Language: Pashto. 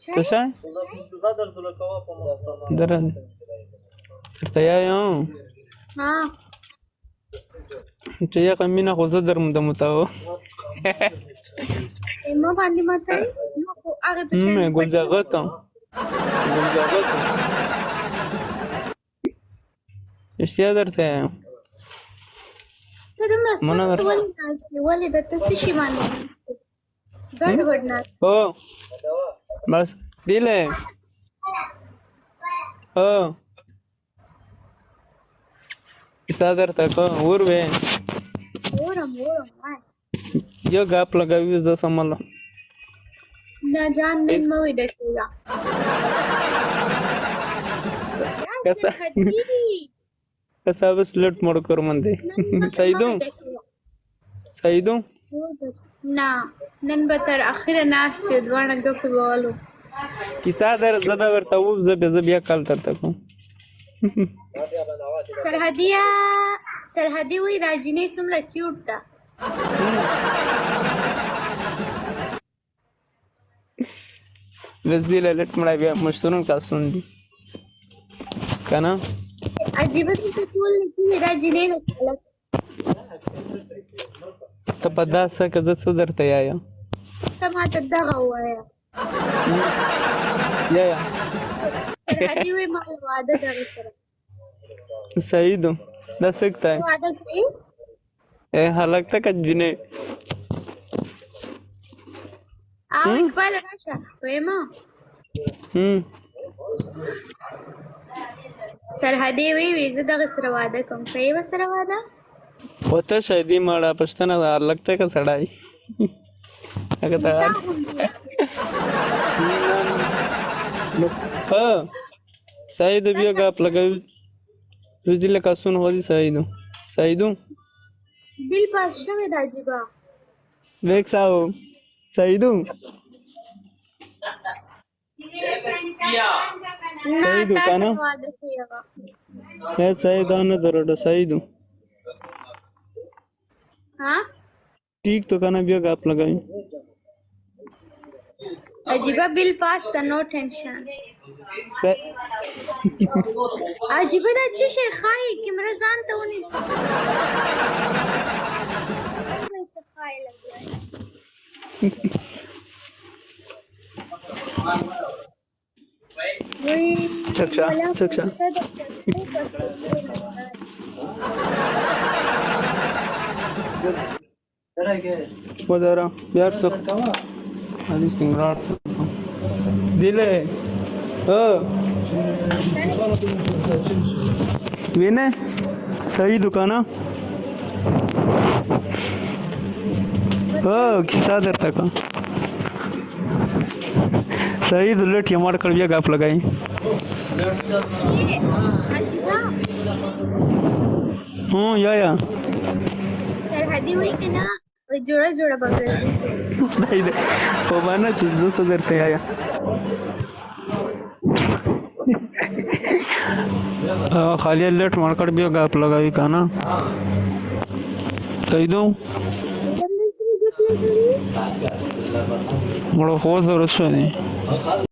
څه شي درن درته یایم ها چې یا کمینه خو زه درم د متاو ما باندې ماته نو خو هغه په شان ګل جاغته اشتیا درته یایم ته د مرسته ولې د تاسو شي باندې ګډ وډ نه او بس دیله او کیسه درته کو ور وې ورم یو غاپ لګاوي زه سمله نه جان نن مو دې کېږه کسا بس لټ مړ کور مندي سعیدو نه نن به تر اخره ناست دوانه ګپ والو کیسه در زده ورته و زه بیا کال ترته کوم سرحدي وې دا جنې څومره کیوټ ده وزدیله لټ مړ بیا مشترون کاسون دي کنه عجیب څه ټول نه دا جنې نه ته په داسه که زه څه درته یایم ته ماته دغه ووایه یا سرحدي وې ما واده دغه سره سعیدو دا سکتا ہے واده کوي اے حالک تک جنې اقبال راشه وېما سرحدي وې زه دغه سره واده کوم کوي و سره واده وته شهدي ماړه پښتنه حالک تک سړای هغه ته ها سعید بیا غاپ لګوي وزدل کاسون هودي سعیدو بیل پاس شوه د عجیبا ویک ساو سعیدو سعیدو کنه واده کیوا اے سعیدانه درډ سعیدو ها ٹھیک تو کنه بیا غاپ لګوي عجیبا بیل پاس ته نو ټینشن عجیبه دا چې شي خای کیمرا ځان ته ونی څه خای لګي وای چکشا ودارا بیار سخت حدیث کنگرار دیله وینه صحیح دکانا کسا در تکا صحیح دلٹ یمار کر بیا گاپ لگائی ہوں یا سرحدی ہوئی کہ نا جوڑا بغل نہیں دے وہ بانا چیزوں سے درتے آیا خالی لٹ مارکٹ بھی گاپ لگائی کانا سعیدو مڑو خوص اور اس سے نہیں